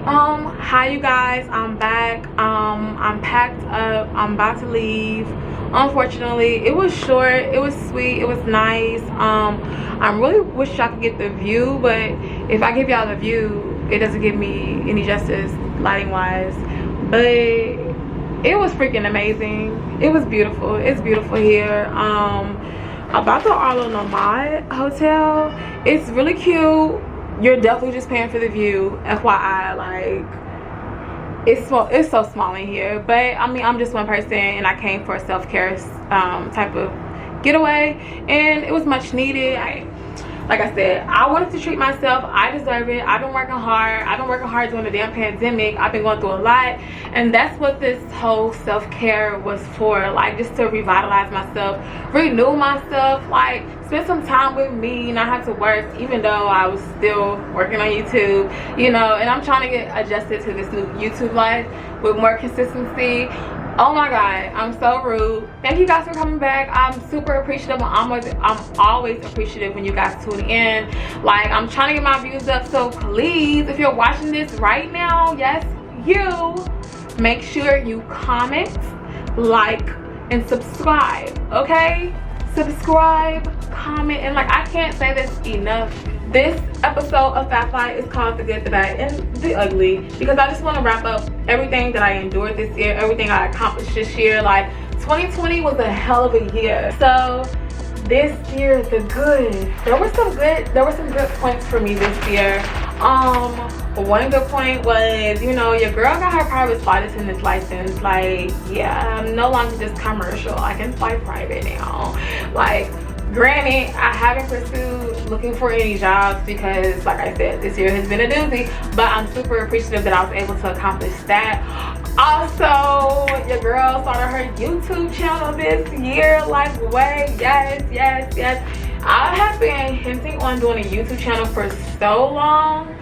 Hi you guys, I'm back. I'm packed up, I'm about to leave. Unfortunately, it was short, it was sweet, it was nice. I really wish I could get the view, but if I give y'all the view, it doesn't give me any justice lighting wise. But it was freaking amazing. It was beautiful. It's beautiful here. About the Arlo Nomad Hotel, it's really cute. You're definitely just paying for the view, FYI. Like, it's so small in here, but I mean, I'm just one person and I came for a self-care type of getaway, and it was much needed. Like I said, I wanted to treat myself. I deserve it. I've been working hard during the damn pandemic. I've been going through a lot, and that's what this whole self-care was for. Like, just to revitalize myself, renew myself, like spend some time with me, not have to work, even though I was still working on YouTube, you know, and I'm trying to get adjusted to this new YouTube life with more consistency. Oh my god, I'm so rude. Thank you guys for coming back. I'm super appreciative. I'm always appreciative when you guys tune in. Like, I'm trying to get my views up, so please, if you're watching this right now, yes, you, make sure you comment, like, and subscribe, okay? Subscribe, comment, and like, I can't say this enough. This episode of Fat Fly is called The Good, The Bad, and The Ugly, because I just want to wrap up everything that I endured this year, everything I accomplished this year. Like, 2020 was a hell of a year. So this year, the good, there were some good points for me this year. One good point was, you know, your girl got her private flight attendant's license. Like, yeah, I'm no longer just commercial. I can fly private now. Like, granted, I haven't pursued looking for any jobs because, like I said, this year has been a doozy, but I'm super appreciative that I was able to accomplish that. Also, your girl started her YouTube channel this year. Like, wait, yes. I have been hinting on doing a YouTube channel for so long,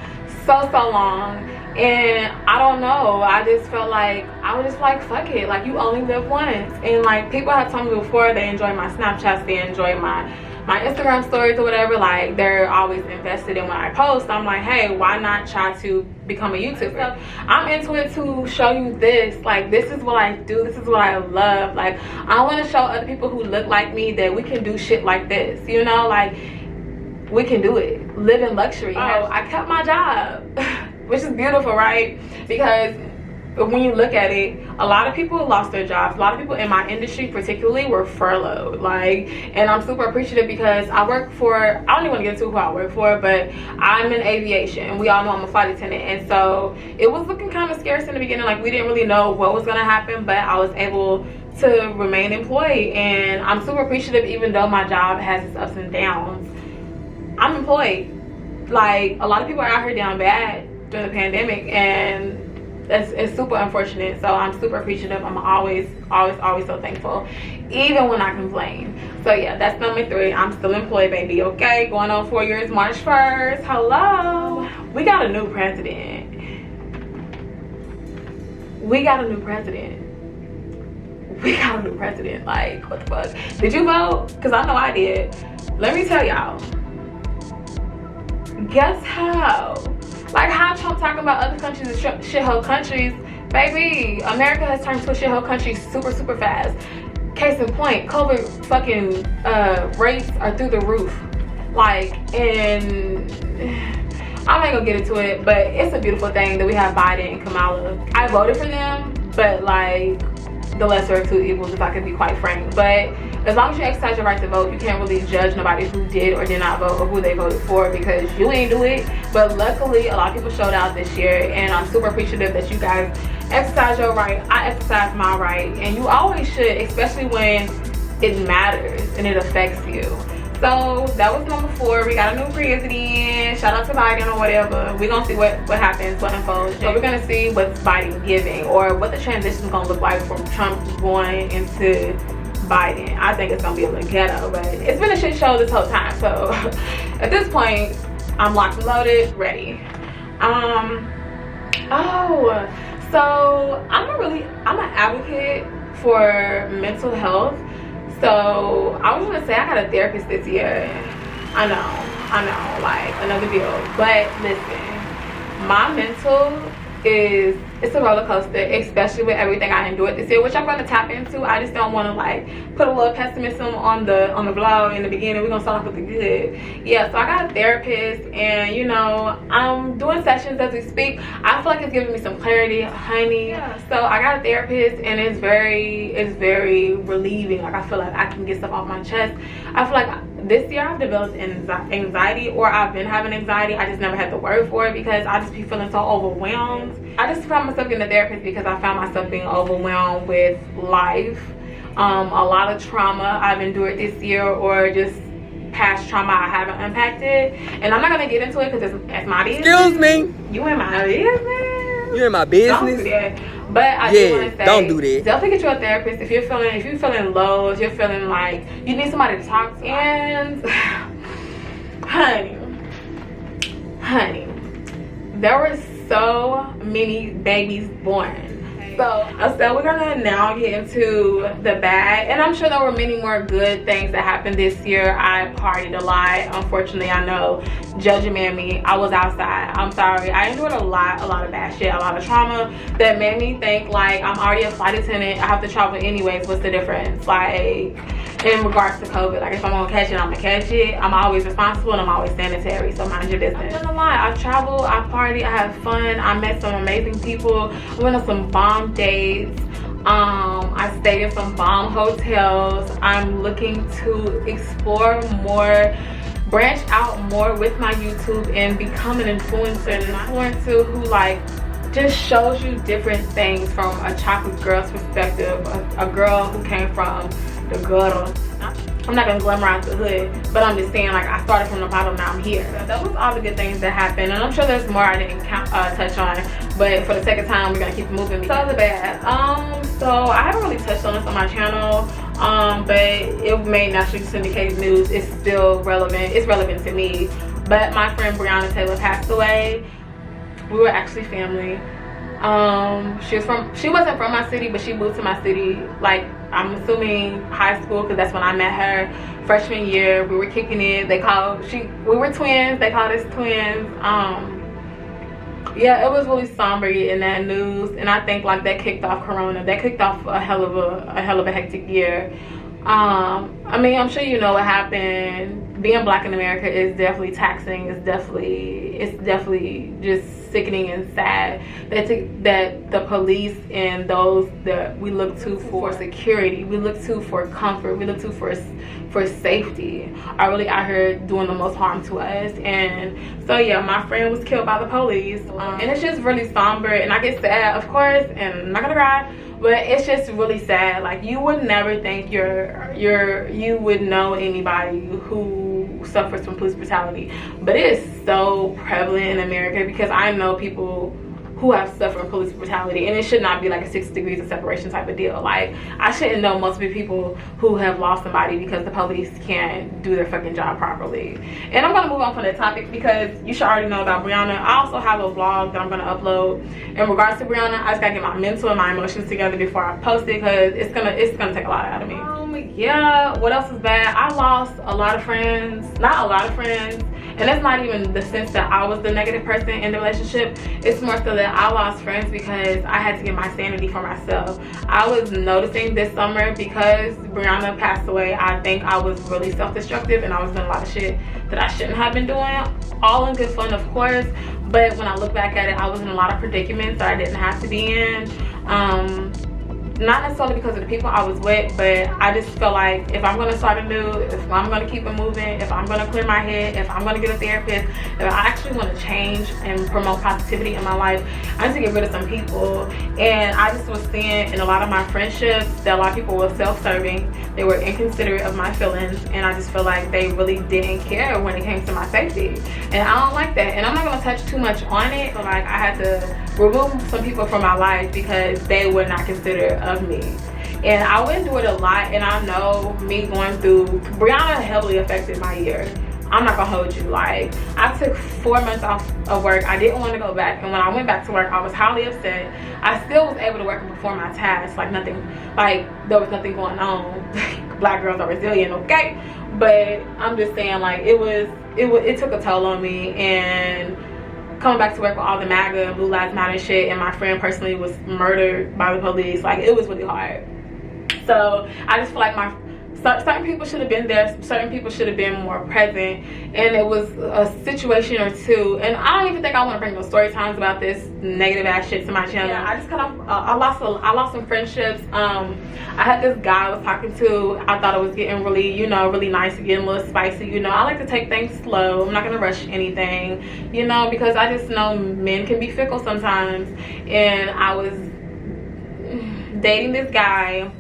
so long, and I don't know, I just felt like, I was just like, fuck it, like, you only live once. And like, people have told me before they enjoy my Snapchats, they enjoy my Instagram stories or whatever, like, they're always invested in when I post. I'm like, hey, why not try to become a YouTuber? So I'm into it to show you this. Like, this is what I do, this is what I love. Like, I want to show other people who look like me that we can do shit like this, you know, like, we can do it, live in luxury. I kept my job, which is beautiful, right? Because when you look at it, a lot of people lost their jobs. A lot of people in my industry particularly were furloughed. Like, and I'm super appreciative because I work for, I don't even want to get into who I work for, but I'm in aviation, and we all know I'm a flight attendant. And so it was looking kind of scarce in the beginning. Like, we didn't really know what was going to happen, but I was able to remain employed, and I'm super appreciative. Even though my job has its ups and downs, I'm employed. Like, a lot of people are out here down bad during the pandemic, and it's super unfortunate. So I'm super appreciative. I'm always so thankful, even when I complain. So yeah, that's number 3. I'm still employed, baby. Okay, going on 4 years March 1st. Hello. We got a new president. Like, what the fuck? Did you vote? Because I know I did. Let me tell y'all, guess how? Like, how Trump talking about other countries as shithole countries, baby, America has turned to a shithole country super fast. Case in point, COVID fucking rates are through the roof. Like, and I'm not gonna get into it, but it's a beautiful thing that we have Biden and Kamala. I voted for them, but like, the lesser of two evils, if I could be quite frank. But as long as you exercise your right to vote, you can't really judge nobody who did or did not vote or who they voted for, because you ain't do it. But luckily, a lot of people showed out this year, and I'm super appreciative that you guys exercise your right. I exercise my right, and you always should, especially when it matters and it affects you. So that was number 4. We got a new president. Shout out to Biden or whatever. We're gonna see what happens, what unfolds. So we're gonna see what's Biden giving, or what the transition is gonna look like from Trump going into Biden. I think it's gonna be a little ghetto, but it's been a shit show this whole time. So at this point, I'm locked and loaded, ready. So I'm an advocate for mental health. So I was gonna say I got a therapist this year. I know, like, another deal. But listen, my mental it's a roller coaster, especially with everything I endured this year, which I'm going to tap into. I just don't want to like put a little pessimism on the vlog in the beginning. We're gonna start off with the good. Yeah, so I got a therapist, and you know, I'm doing sessions as we speak. I feel like it's giving me some clarity, honey. Yeah. So I got a therapist, and it's very relieving. Like I feel like I can get stuff off my chest. I feel like this year I've developed anxiety, or I've been having anxiety. I just never had the word for it because I just be feeling so overwhelmed. I just found myself getting a therapist because I found myself being overwhelmed with life. A lot of trauma I've endured this year, or just past trauma I haven't unpacked it. And I'm not gonna get into it because it's my business. Excuse me. You in my business. You in my business. Don't do that. But I do want to say, don't do that. Definitely get you a therapist if you're feeling low, if you're feeling like you need somebody to talk to. And honey, there were so many babies born. So we're gonna now get into the bad, and I'm sure there were many more good things that happened this year. I partied a lot, unfortunately. I know, judging me, I was outside. I'm sorry. I endured a lot of bad shit, a lot of trauma that made me think like I'm already a flight attendant, I have to travel anyways. What's the difference? Like in regards to COVID, like if I'm gonna catch it, I'm gonna catch it. I'm always responsible and I'm always sanitary, so mind your business. I'm not gonna lie, I travel, I party, I have fun, I met some amazing people, I went on some bomb dates, I stayed in some bomb hotels. I'm looking to explore more, branch out more with my YouTube and become an influencer who like just shows you different things from a chocolate girl's perspective, a girl who came from the gutter. I'm not gonna glamorize the hood, but I'm just saying, like, I started from the bottom, now I'm here. So that was all the good things that happened, and I'm sure there's more I didn't touch on, but for the second time we're gonna keep it moving. So the bad, so I haven't really touched on this on my channel, but it made nationally syndicated news. It's still relevant. It's relevant to me. But my friend Breonna Taylor passed away. We were actually family. She wasn't from my city, but she moved to my city, like, I'm assuming high school, because that's when I met her. Freshman year, we were kicking it. We were twins. They called us twins. Yeah, it was really somber getting that news, and I think like that kicked off Corona. That kicked off a hell of a hectic year. I mean, I'm sure you know what happened. Being black in America is definitely taxing. It's definitely just sickening and sad that the police and those that we look to for security, we look to for comfort, we look to for safety, are really out here doing the most harm to us. And so yeah, my friend was killed by the police, and it's just really somber, and I get sad, of course, and I'm not gonna cry, but it's just really sad. Like, you would never think you would know anybody who suffers from police brutality, but it is so prevalent in America, because I know people who have suffered police brutality, and it should not be like a 6 degrees of separation type of deal. Like, I shouldn't know most of the people who have lost somebody because the police can't do their fucking job properly. And I'm gonna move on from that topic because you should already know about Breonna. I also have a vlog that I'm gonna upload in regards to Breonna. I just gotta get my mental and my emotions together before I post it, because it's gonna take a lot out of me. Yeah, what else is bad? I lost a lot of friends. Not a lot of friends, and that's not even the sense that I was the negative person in the relationship. It's more so that I lost friends because I had to get my sanity for myself. I was noticing this summer, because Breonna passed away, I think I was really self-destructive, and I was doing a lot of shit that I shouldn't have been doing. All in good fun, of course, but when I look back at it, I was in a lot of predicaments that I didn't have to be in. Not necessarily because of the people I was with, but I just felt like if I'm going to start anew, if I'm going to keep it moving, if I'm going to clear my head, if I'm going to get a therapist, if I actually want to change and promote positivity in my life, I need to get rid of some people. And I just was seeing in a lot of my friendships that a lot of people were self-serving. They were inconsiderate of my feelings, and I just feel like they really didn't care when it came to my safety. And I don't like that, and I'm not going to touch too much on it. So like, I had to remove some people from my life because they were not considerate of me. And I went through it a lot, and I know me going through, Breonna heavily affected my year. I'm not gonna hold you. Like, I took 4 months off of work. I didn't want to go back, and when I went back to work, I was highly upset. I still was able to work and perform my tasks, like nothing, like there was nothing going on. Black girls are resilient, okay? But I'm just saying, like, it took a toll on me, and coming back to work with all the MAGA and Blue Lives Matter shit, and my friend personally was murdered by the police. Like, it was really hard. So I just feel like certain people should have been there, certain people should have been more present, and it was a situation or two. And I don't even think I want to bring no story times about this negative ass shit to my channel. Yeah, I just kind of I lost some friendships. I had this guy I was talking to. I thought it was getting really, you know, really nice and getting a little spicy. You know, I like to take things slow. I'm not gonna rush anything, you know, because I just know men can be fickle sometimes. And I was dating this guy,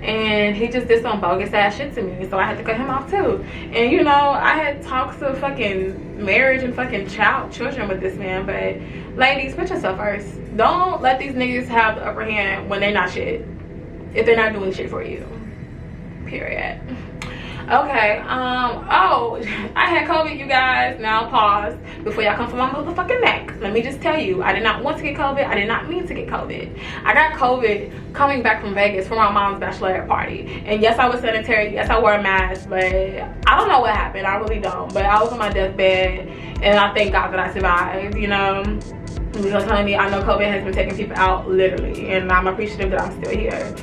and he just did some bogus ass shit to me, so I had to cut him off too. And you know, I had talks of fucking marriage and fucking children with this man, but ladies, put yourself first. Don't let these niggas have the upper hand when they're not shit, if they're not doing shit for you, period. Okay, oh, I had COVID, you guys. Now pause before y'all come for my motherfucking neck. Let me just tell you, I did not want to get COVID. I did not mean to get COVID. I got COVID coming back from Vegas for my mom's bachelorette party. And yes, I was sanitary. Yes, I wore a mask, but I don't know what happened. I really don't. But I was on my deathbed, and I thank God that I survived, you know, because honey, I know COVID has been taking people out literally, and I'm appreciative that I'm still here.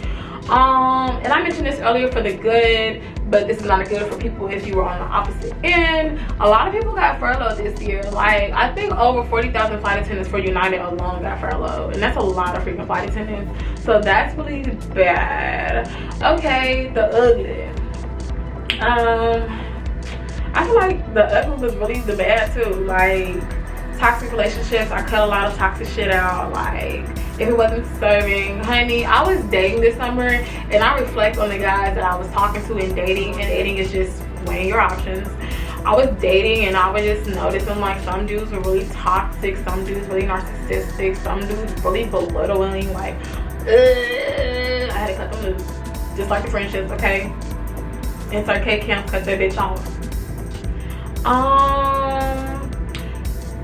And I mentioned this earlier for the good, but this is not a good for people if you were on the opposite end. A lot of people got furloughed this year. Like, I think over 40,000 flight attendants for United alone got furloughed, and that's a lot of freaking flight attendants. So that's really bad. Okay, the ugly. I feel like the ugly was really the bad too. Like, toxic relationships, I cut a lot of toxic shit out. Like, if it wasn't serving, honey, I was dating this summer, and I reflect on the guys that I was talking to and dating is just weighing your options. I was dating, and I was just noticing, like, some dudes were really toxic, some dudes really narcissistic, some dudes really belittling. Like, I had to cut them loose, just like the friendships. Okay, insert K Camp, cut that bitch off.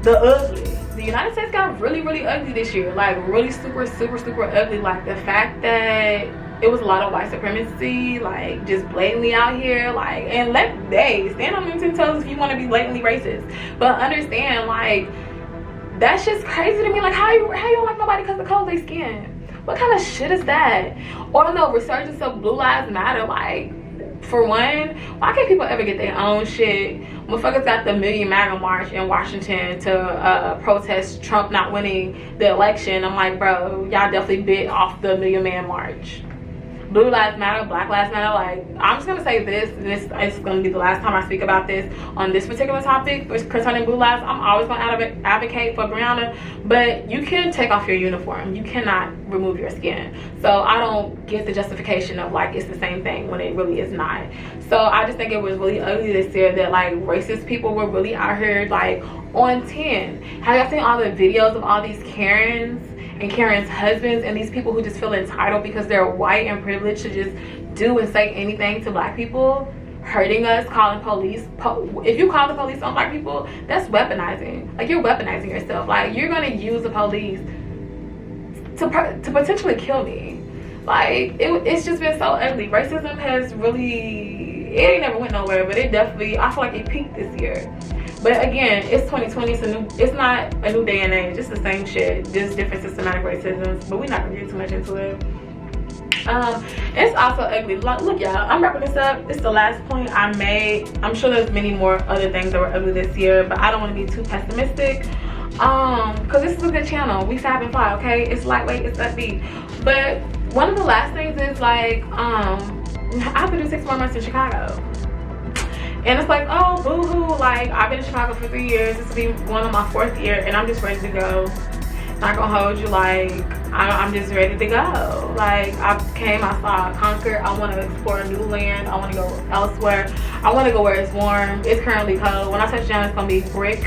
The ugly. The United States got really, really ugly this year. Like, really super, super, super ugly. Like, the fact that it was a lot of white supremacy, like, just blatantly out here. Like, and stand on them 10 toes if you want to be blatantly racist. But understand, like, that's just crazy to me. Like, how you don't like nobody because of the color of their skin? What kind of shit is that? Or no, resurgence of Blue Lives Matter. Like, for one, why can't people ever get their own shit? Motherfuckers got the Million MAGA March in Washington to protest Trump not winning the election. I'm like, bro, y'all definitely bit off the Million Man March. Blue Lives Matter, Black Lives Matter. Like, I'm just gonna say this is gonna be the last time I speak about this on this particular topic concerning Blue Lives. I'm always gonna advocate for Brianna, but you can take off your uniform. You cannot remove your skin. So I don't get the justification of, like, it's the same thing when it really is not. So I just think it was really ugly this year that, like, racist people were really out here, like, on 10. Have y'all seen all the videos of all these Karens and Karen's husbands and these people who just feel entitled because they're white and privileged to just do and say anything to black people, hurting us, calling police? If you call the police on black people, that's weaponizing. Like, you're weaponizing yourself. Like, you're gonna use the police to potentially kill me. Like, it's just been so ugly. Racism has really, it ain't never went nowhere, but it definitely, I feel like it peaked this year. But again, it's 2020, it's not a new day and age. It's the same shit, just different systematic racisms. But we're not gonna get too much into it. It's also ugly. Look, y'all, I'm wrapping this up. It's the last point I made. I'm sure there's many more other things that were ugly this year, but I don't want to be too pessimistic. Because this is a good channel. We fab and fly, okay? It's lightweight, it's upbeat. But one of the last things is, like, I have to do 6 more months in Chicago. And it's like, oh, boo-hoo, like, I've been in Chicago for 3 years. This will be one of my 4th year, and I'm just ready to go. Not gonna hold you, like, I'm just ready to go. Like, I came, I saw, conquered. I want to explore new land. I want to go elsewhere. I want to go where it's warm. It's currently cold. When I touch down, it's gonna be brick.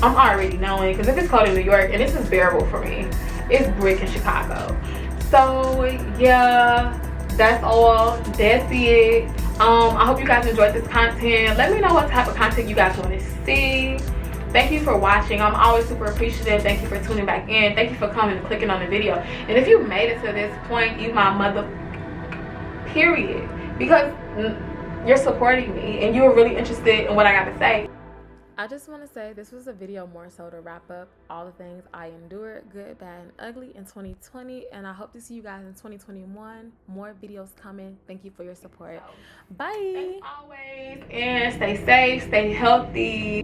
I'm already knowing, because if it's cold in New York, and this is bearable for me, it's brick in Chicago. So yeah, that's all. That's it. I hope you guys enjoyed this content. Let me know what type of content you guys want to see. Thank you for watching. I'm always super appreciative. Thank you for tuning back in. Thank you for coming and clicking on the video. And if you made it to this point, you my mother, period, because you're supporting me and you're really interested in what I got to say. I just want to say this was a video more so to wrap up all the things I endured, good, bad, and ugly in 2020. And I hope to see you guys in 2021. More videos coming. Thank you for your support. Bye. As always, and stay safe, stay healthy.